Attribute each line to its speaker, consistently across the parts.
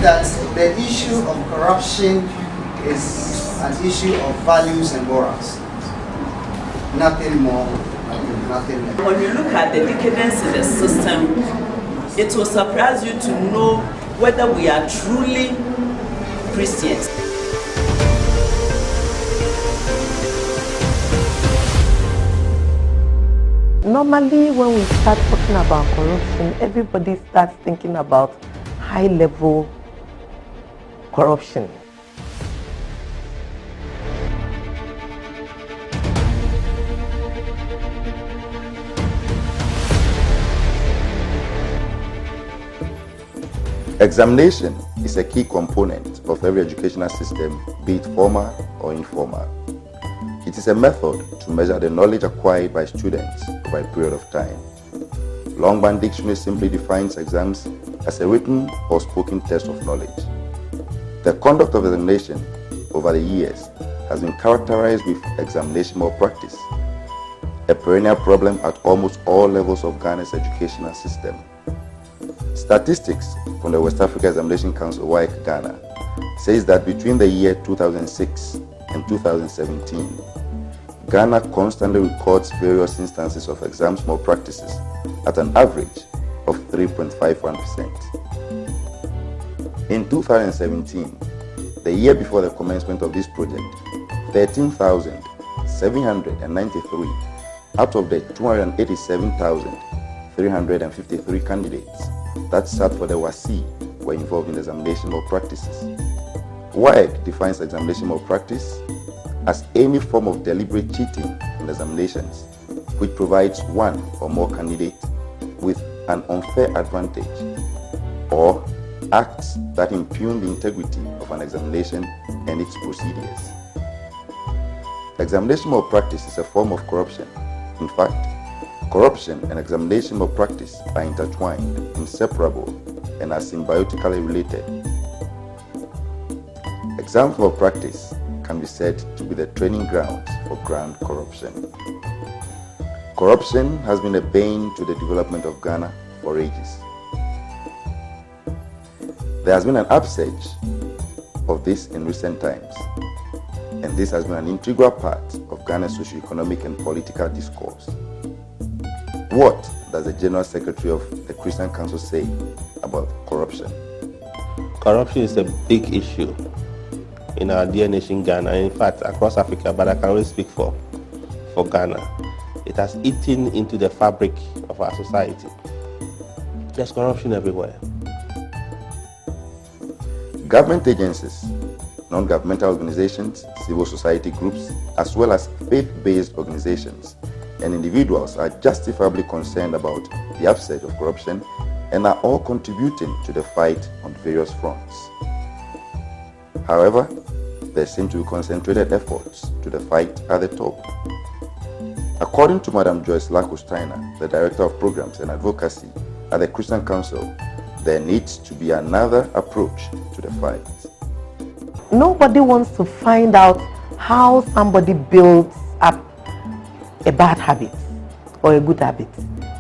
Speaker 1: that the issue of corruption is an issue of values and morals. Nothing more, nothing less.
Speaker 2: When you look at the decadence in the system, it will surprise you to know whether we are truly Christians.
Speaker 3: Normally, when we start talking about corruption, everybody starts thinking about high-level corruption.
Speaker 4: Examination is a key component of every educational system, be it formal or informal. It is a method to measure the knowledge acquired by students over a period of time. Longman Dictionary simply defines exams as a written or spoken test of knowledge. The conduct of examination over the years has been characterized with examination malpractice, a perennial problem at almost all levels of Ghana's educational system. Statistics from the West Africa Examination Council, WAEC Ghana, says that between the year 2006 and 2017, Ghana constantly records various instances of exams malpractices at an average of 3.51%. In 2017, the year before the commencement of this project, 13,793 out of the 287,353 candidates that sat for the WASI were involved in examination malpractices. WAEC defines examination malpractice as any form of deliberate cheating in examinations which provides one or more candidates with an unfair advantage, or acts that impugn the integrity of an examination and its procedures. Examination malpractice is a form of corruption. In fact, corruption and examination malpractice are intertwined, inseparable, and are symbiotically related. Exam malpractice can be said to be the training grounds for grand corruption. Corruption has been a bane to the development of Ghana for ages. There has been an upsurge of this in recent times, and this has been an integral part of Ghana's socio-economic and political discourse. What does the General Secretary of the Christian Council say about corruption?
Speaker 5: Corruption is a big issue in our dear nation Ghana, and in fact across Africa, but I can only speak for Ghana. It has eaten into the fabric of our society. There's corruption everywhere.
Speaker 4: Government agencies, non-governmental organizations, civil society groups, as well as faith-based organizations and individuals are justifiably concerned about the upsurge of corruption and are all contributing to the fight on various fronts. However, there seem to be concentrated efforts to the fight at the top. According to Madam Joyce Lakusteiner, the Director of Programs and Advocacy at the Christian Council, there needs to be another approach to the fight.
Speaker 3: Nobody wants to find out how somebody builds up a bad habit or a good habit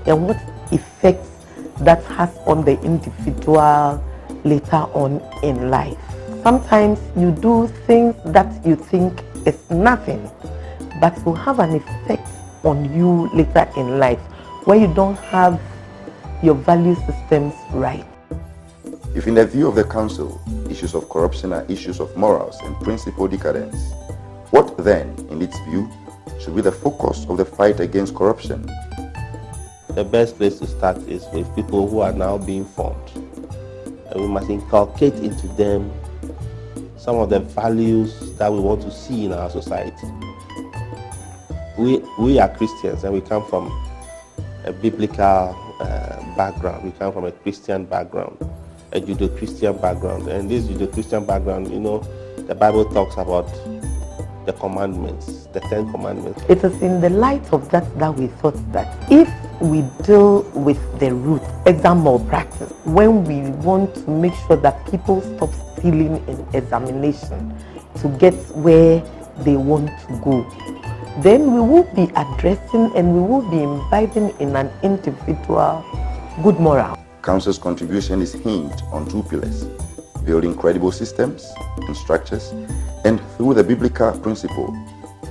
Speaker 3: and what effects that has on the individual later on in life. Sometimes you do things that you think is nothing, but will have an effect on you later in life where you don't have your value systems right.
Speaker 4: If in the view of the Council, issues of corruption are issues of morals and principle decadence, what then, in its view, should be the focus of the fight against corruption?
Speaker 5: The best place to start is with people who are now being formed. And we must inculcate into them some of the values that we want to see in our society. We are Christians and we come from a biblical background. We come from a Christian background, a Judeo-Christian background. And this Judeo-Christian background, the Bible talks about the commandments, the 10 commandments.
Speaker 3: It is in the light of that we thought that if we deal with the root, exam malpractice, when we want to make sure that people stop stealing in examination to get where they want to go, then we will be addressing and we will be imbibing in an individual good moral.
Speaker 4: Council's contribution is hinged on two pillars: building credible systems and structures, and through the biblical principle,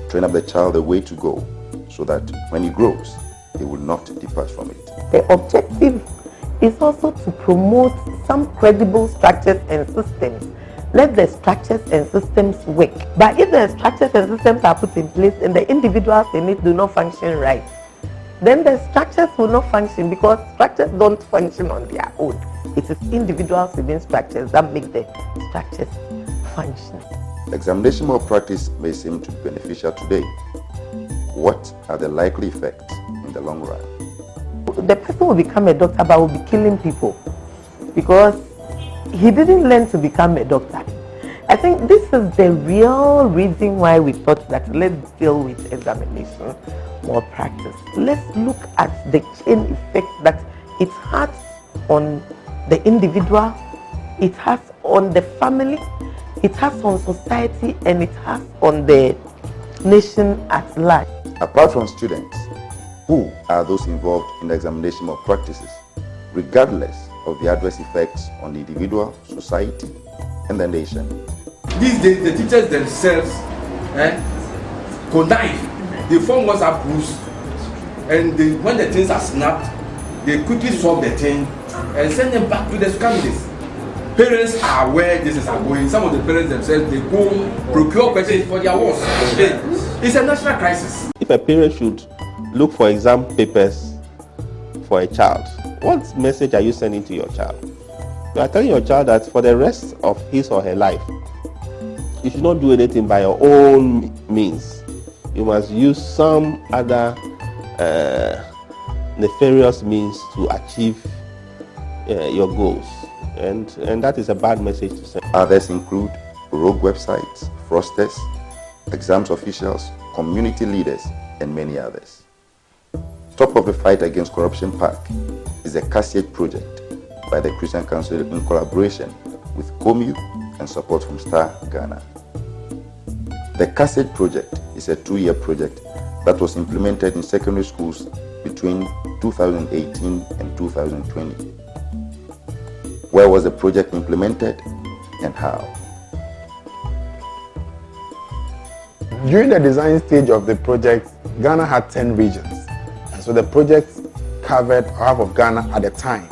Speaker 4: train up the child the way to go so that when he grows, he will not depart from it.
Speaker 3: The objective is also to promote some credible structures and systems. Let the structures and systems work. But if the structures and systems are put in place and the individuals in it do not function right, then the structures will not function, because structures don't function on their own. It is individuals within structures that make the structures function.
Speaker 4: Examination malpractice may seem to be beneficial today. What are the likely effects in the long run?
Speaker 3: The person will become a doctor but will be killing people because he didn't learn to become a doctor. I think this is the real reason why we thought that let's deal with examination malpractice. Let's look at the chain effect that it has on the individual, it has on the family, it has on society, and it has on the nation at large.
Speaker 4: Apart from students, who are those involved in the examination of practices, regardless of the adverse effects on the individual, society, and the nation?
Speaker 6: These days, the teachers themselves connive. They form WhatsApp groups, and when the things are snapped, they quickly solve the thing and send them back to the candidates. Parents are aware this is going. Some of the parents themselves, they go procure questions for their wards. It's a national crisis.
Speaker 5: If a parent should look for exam papers for a child, what message are you sending to your child? You are telling your child that for the rest of his or her life, you should not do anything by your own means. You must use some other nefarious means to achieve your goals. And that is a bad message to send.
Speaker 4: Others include rogue websites, fraudsters, exams officials, community leaders, and many others. Top of the fight against corruption pack is the CCG project by the Christian Council in collaboration with COMU and support from Star Ghana. The CCG project is a 2-year project that was implemented in secondary schools between 2018 and 2020. Where was the project implemented and how?
Speaker 7: During the design stage of the project, Ghana had 10 regions. And so the project covered half of Ghana at a time.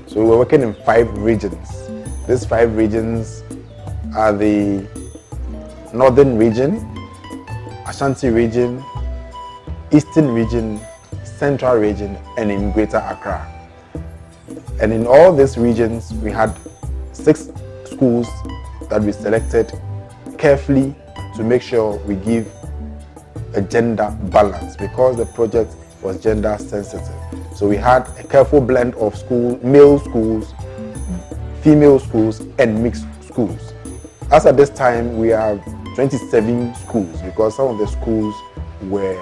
Speaker 7: So we were working in 5 regions. These 5 regions are the Northern region, Ashanti region, Eastern region, Central region, and in Greater Accra. And in all these regions, we had 6 schools that we selected carefully to make sure we give a gender balance, because the project was gender sensitive. So we had a careful blend of male schools, female schools, and mixed schools. As at this time, we have 27 schools because some of the schools were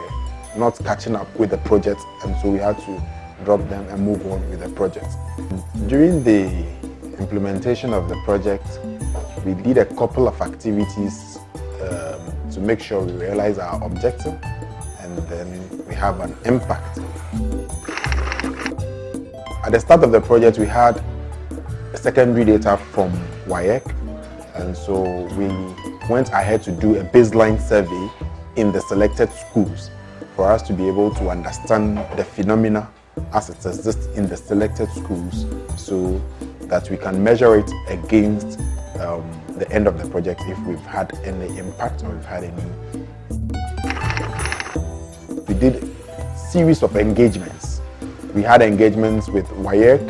Speaker 7: not catching up with the project, and so we had to drop them and move on with the project. During the implementation of the project, we did a couple of activities to make sure we realize our objective and then we have an impact. At the start of the project, we had secondary data from WAEC, and so we went ahead to do a baseline survey in the selected schools for us to be able to understand the phenomena as it exists in the selected schools, so that we can measure it against the end of the project if we've had any impact or we've had any. We did a series of engagements. We had engagements with WAEC,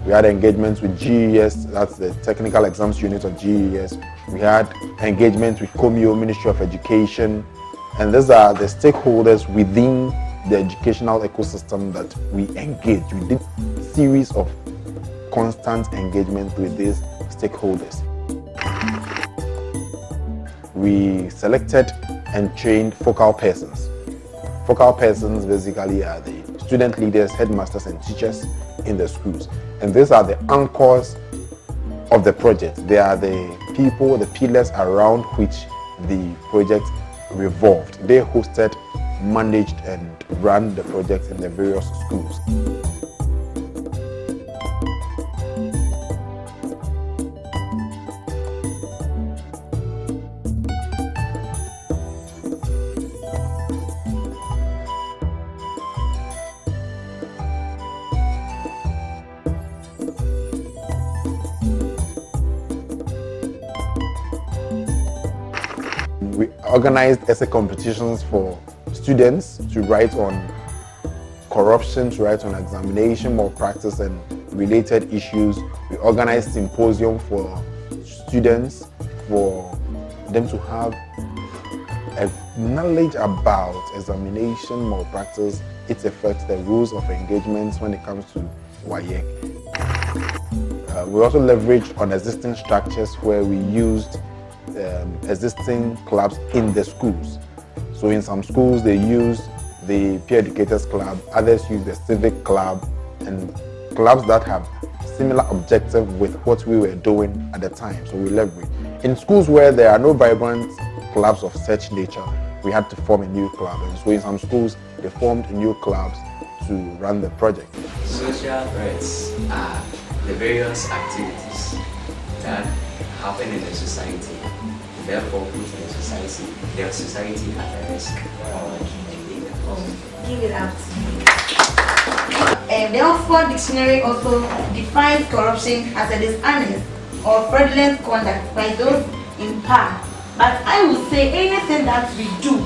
Speaker 7: we had engagements with GES, that's the Technical Exams Unit of GES. We had engagements with COMU, Ministry of Education, and these are the stakeholders within the educational ecosystem that we engage. We did a series of constant engagement with these stakeholders. We selected and trained focal persons. Focal persons basically are the student leaders, headmasters, and teachers in the schools. And these are the anchors of the project. They are the people, the pillars around which the project revolved. They hosted, managed, and ran the project in the various schools. organized essay competitions for students to write on corruption, to write on examination malpractice and related issues. We organized symposium for students, for them to have a knowledge about examination malpractice, its effects, the rules of engagement when it comes to WAEC. We also leveraged on existing structures where we used existing clubs in the schools. So in some schools they used the peer educators club, others use the civic club, and clubs that have similar objective with what we were doing at the time. So we leverage. In schools where there are no vibrant clubs of such nature, we had to form a new club. And so in some schools they formed new clubs to run the project.
Speaker 8: Social threats are the various activities that happen in the society, therefore put the society at a risk.
Speaker 9: Give it up. The Oxford Dictionary also defines corruption as a dishonest or fraudulent conduct by those in power. But I would say anything that we do,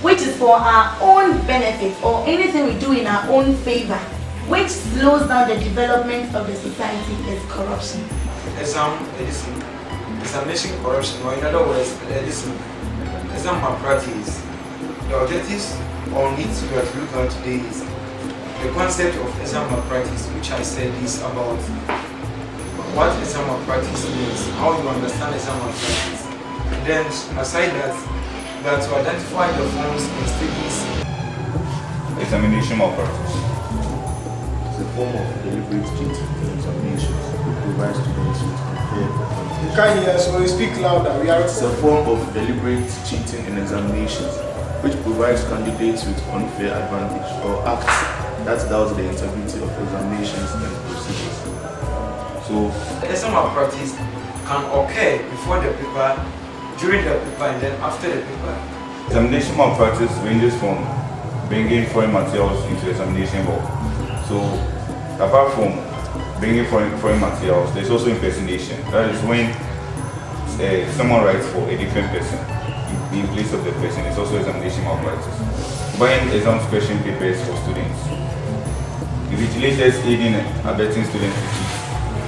Speaker 9: which is for our own benefit, or anything we do in our own favor, which slows down the development of the society, is corruption.
Speaker 10: Examination corruption, or in other words, exam malpractice. The objectives on it we are to look at today is the concept of exam malpractice, which I said is about what exam malpractice means, how you understand exam malpractice. And then aside that, to identify the forms and stages.
Speaker 11: Examination malpractice is a form of deliberate cheating in examinations to provide students with unfair advantage.
Speaker 10: You can't hear, so you speak louder.
Speaker 11: It's a form of deliberate cheating in examinations which provides candidates with unfair advantage or acts that doubt the integrity of examinations and procedures. So,
Speaker 10: exam malpractice can occur before the paper, during the paper, and then after the paper.
Speaker 11: Examination malpractice ranges from bringing foreign materials into examination hall. So, apart from bringing foreign materials, there's also impersonation. That is when someone writes for a different person in place of the person. It's also examination malpractice. Buying exam question papers for students. Invigilators aiding and abetting students to cheat.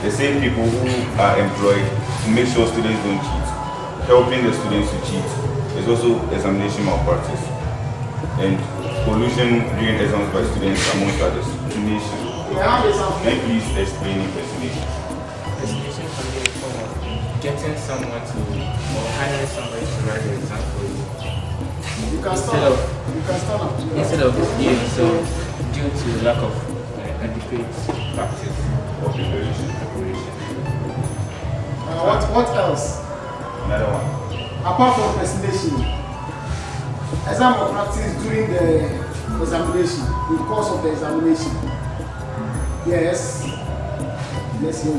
Speaker 11: The same people who are employed to make sure students don't cheat, helping the students to cheat, is also examination malpractice. And collusion during exams by students, amongst others. Impersonation. Can you please explain impersonation?
Speaker 12: Impersonation can be a form of getting someone to, or hiring somebody to write the exam for you. Instead of doing so due to lack of adequate practice
Speaker 11: or preparation.
Speaker 10: What else?
Speaker 11: Another one.
Speaker 10: Apart from impersonation, exam malpractice during the examination, in the course of the examination. Yes. Yes, you.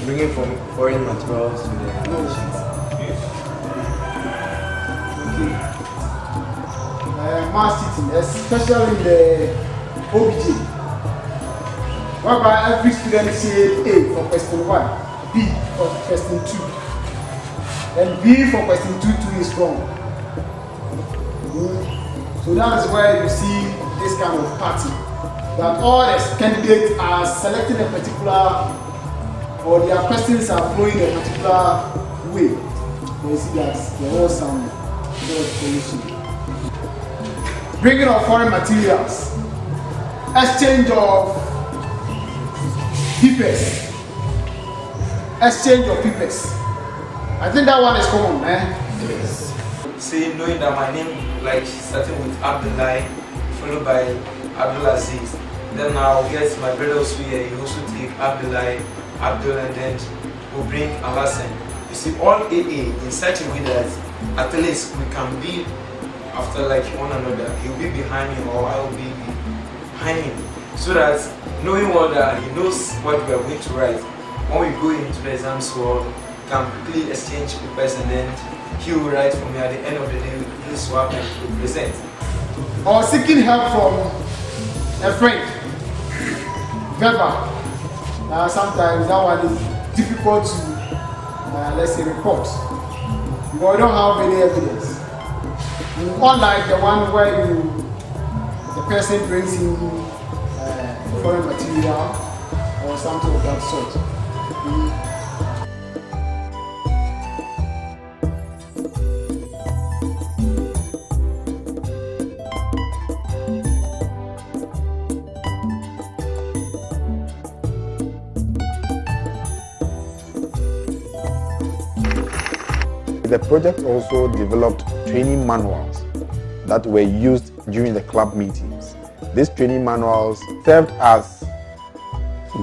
Speaker 12: bringing from foreign materials to the examinations.
Speaker 10: Okay. Mass cheating, especially in the OBJ, whereby every student said A for question 1, B for question 2, and B for question 2 is wrong. So that is where you see this kind of pattern, that all the candidates are selecting a particular, or their questions are flowing a particular way. You see that there was some solution. Bringing of foreign materials, exchange of papers, I think that one is common, Yes.
Speaker 13: Say, knowing that my name, like starting with Abdullah, followed by Abdulaziz. Then I'll get my brother here, he also take Abdullah, Abdul, and then we'll bring Alassane. You see, all AA in such a way that at least we can be after like one another. He'll be behind me or I'll be behind him. So that knowing what he knows what we are going to write. When we go into the exams hall, we can quickly exchange papers and then he will write for me. At the end of the day, we'll swap and we'll present.
Speaker 10: Or seeking help from a friend. Verbal. Sometimes that one is difficult to, let's say, report. Because we don't have any evidence.
Speaker 14: Unlike the one where the person brings in foreign material or something of that sort.
Speaker 7: The project also developed training manuals that were used during the club meetings. These training manuals served as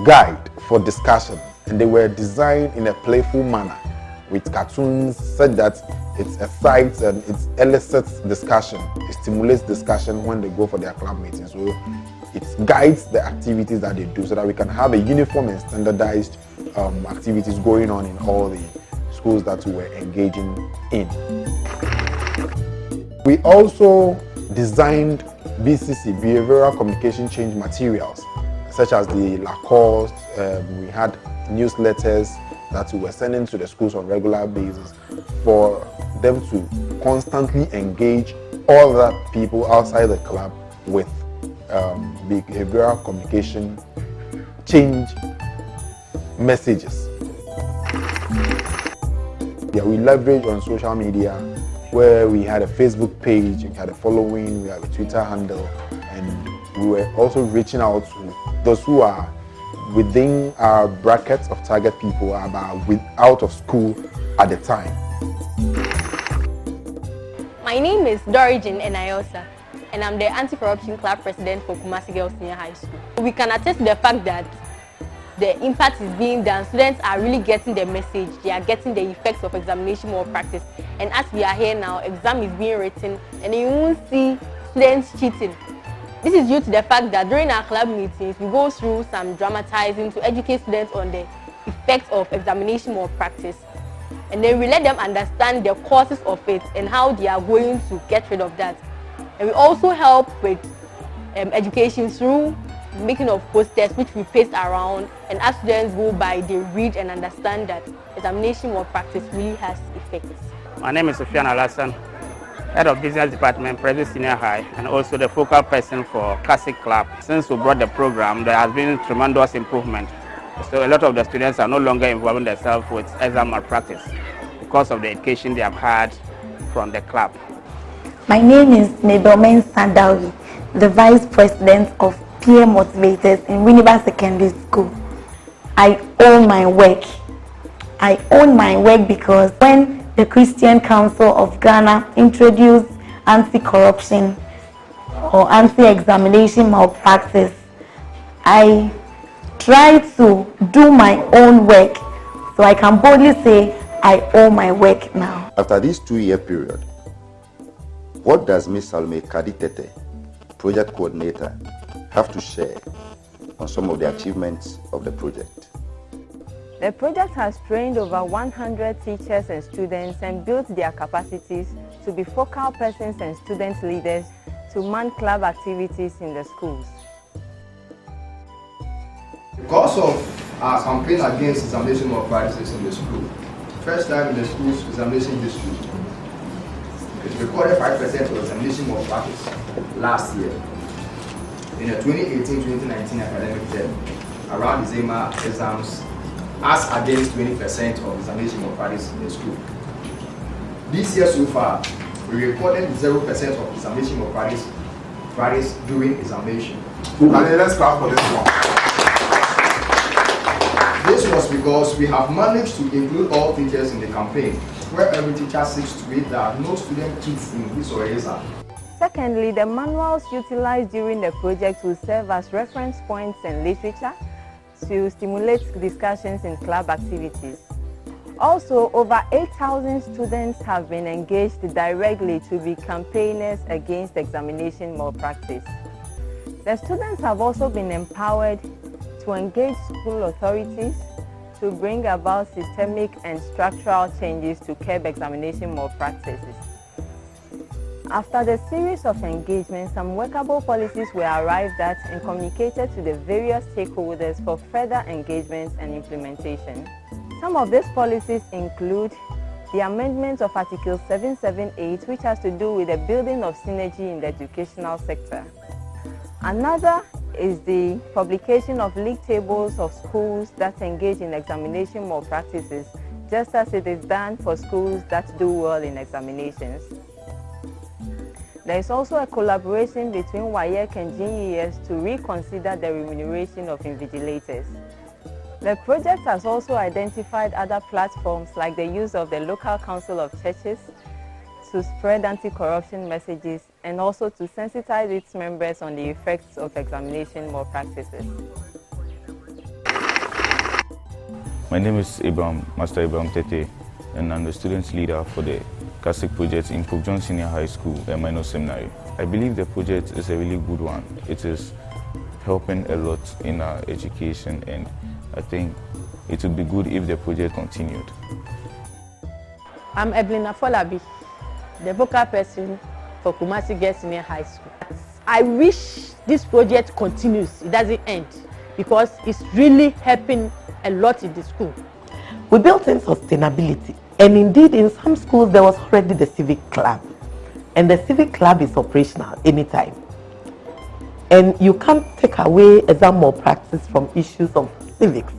Speaker 7: guide for discussion, and they were designed in a playful manner with cartoons such that it excites and it elicits discussion. It stimulates discussion when they go for their club meetings. So it guides the activities that they do so that we can have a uniform and standardized activities going on in all the schools that we were engaging in. We also designed BCC, behavioral communication change materials, such as the Lacoste. We had newsletters that we were sending to the schools on a regular basis for them to constantly engage all the people outside the club with behavioral communication change messages. Yeah, we leveraged on social media where we had a Facebook page, we had a following, we had a Twitter handle, and we were also reaching out to those who are within our brackets of target people, out of school at the time.
Speaker 15: My name is Dorigin Enayosa, and I'm the Anti-Corruption Club President for Kumasi Girls Senior High School. We can attest to the fact that the impact is being done. Students are really getting the message. They are getting the effects of examination more practice. And as we are here now, exam is being written, and you won't see students cheating. This is due to the fact that during our club meetings, we go through some dramatizing to educate students on the effects of examination more practice. And then we let them understand the causes of it and how they are going to get rid of that. And we also help with education through making of posters which we paste around, and as students go by, they read and understand that examination more practice really has effects.
Speaker 16: My name is Sofian Alassan, Head of Business Department, President Senior High, and also the focal person for Classic Club. Since we brought the program, there has been tremendous improvement. So a lot of the students are no longer involving themselves with exam malpractice because of the education they have had from the club.
Speaker 17: My name is Nebelmen Sandawi, the Vice President of Peer Motivators in Winneba Secondary School. I own my work. I own my work because when the Christian Council of Ghana introduced anti-corruption or anti-examination malpractice, I try to do my own work, so I can boldly say I own my work now.
Speaker 4: After this 2-year period, what does Ms. Salome Kaditete, project coordinator, have to share on some of the achievements of the project?
Speaker 18: The project has trained over 100 teachers and students and built their capacities to be focal persons and student leaders to man club activities in the schools.
Speaker 6: Because of our campaign against examination malpractices in the school, first time in the school's examination history, it recorded 5% of examination malpractice last year. In the 2018-2019 academic term, around the Zema exams, as against 20% of examination malpractice in the school. This year so far, we recorded 0% of examination malpractice during examination.
Speaker 7: Let's clap for this one.
Speaker 6: This was because we have managed to include all teachers in the campaign, where every teacher seeks to read that no student cheats in his or her exam.
Speaker 18: Secondly, the manuals utilized during the project will serve as reference points and literature to stimulate discussions in club activities. Also, over 8,000 students have been engaged directly to be campaigners against examination malpractice. The students have also been empowered to engage school authorities to bring about systemic and structural changes to curb examination malpractices. After the series of engagements, some workable policies were arrived at and communicated to the various stakeholders for further engagement and implementation. Some of these policies include the amendment of Article 778, which has to do with the building of synergy in the educational sector. Another is the publication of league tables of schools that engage in examination malpractices, just as it is done for schools that do well in examinations. There is also a collaboration between WAEC and GES to reconsider the remuneration of invigilators. The project has also identified other platforms like the use of the local council of churches to spread anti-corruption messages and also to sensitize its members on the effects of examination malpractices.
Speaker 11: My name is Master Abraham Tete, and I'm the student leader for the CASIC project in Pope John Senior High School, a minor seminary. I believe the project is a really good one. It is helping a lot in our education, and I think it would be good if the project continued.
Speaker 3: I'm Evelyn Afolabi, the vocal person for Kumasi Girls Senior High School. I wish this project continues, it doesn't end, because it's really helping a lot in the school. We built in sustainability, and indeed in some schools there was already the civic club, and the civic club is operational anytime. And you can't take away exam malpractice from issues of civics.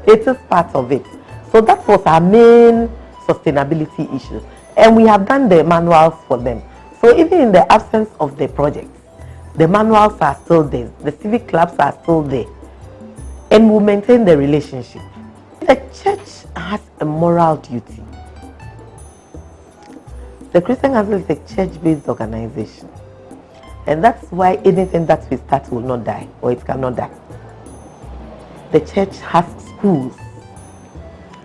Speaker 3: It is part of it. So that was our main sustainability issue, and we have done the manuals for them. So even in the absence of the project, the manuals are still there, the civic clubs are still there, and we maintain the relationship. The church has a moral duty. The Christian Council is a church-based organization, and that's why anything that we start will not die, or it cannot die. The church has schools.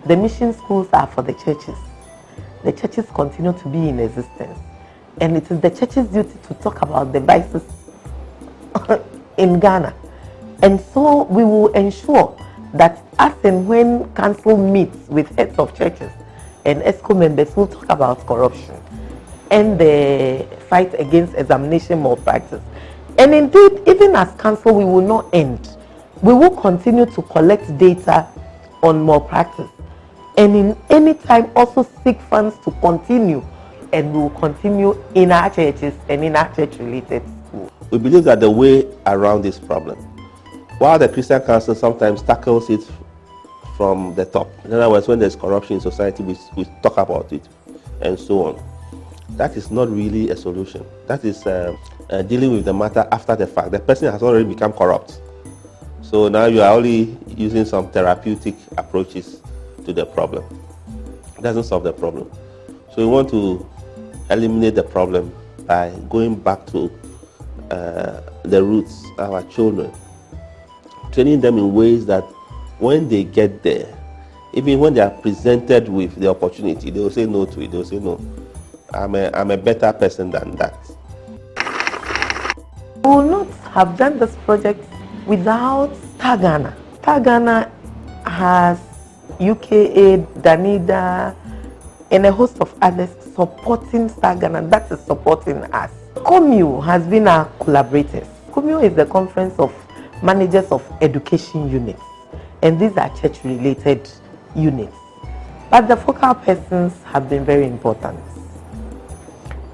Speaker 3: The mission schools are for the churches. The churches continue to be in existence, and it is the church's duty to talk about the vices in Ghana. And so we will ensure that as and when council meets with heads of churches and ESCO members, will talk about corruption and the fight against examination malpractice. And indeed, even as council, we will not end. We will continue to collect data on malpractice, and in any time also seek funds to continue, and we will continue in our churches and in our church-related schools.
Speaker 5: We believe that the way around this problem, while the Christian Council sometimes tackles it from the top, in other words, when there's corruption in society, we talk about it and so on. That is not really a solution. That is dealing with the matter after the fact. The person has already become corrupt. So now you are only using some therapeutic approaches to the problem. It doesn't solve the problem. So we want to eliminate the problem by going back to the roots, our children, training them in ways that when they get there, even when they are presented with the opportunity, they will say no to it. They will say, no, I'm a better person than that.
Speaker 3: We will not have done this project without Star Ghana. Star Ghana has UKA, Danida, and a host of others supporting Star Ghana, that is supporting us. COMU has been our collaborators. COMU is the Conference of Managers of Education Units, and these are church-related units. But the focal persons have been very important,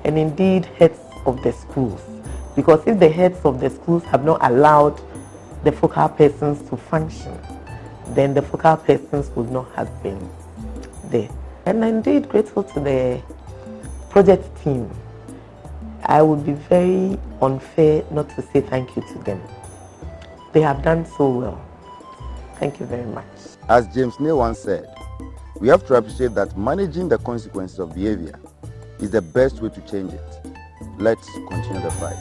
Speaker 3: and indeed heads of the schools, because if the heads of the schools have not allowed the focal persons to function, then the focal persons would not have been there. And I'm indeed grateful to the project team. I would be very unfair not to say thank you to them. They have done so well. Thank you very much.
Speaker 4: As James Neal once said, we have to appreciate that managing the consequences of behavior is the best way to change it. Let's continue the fight.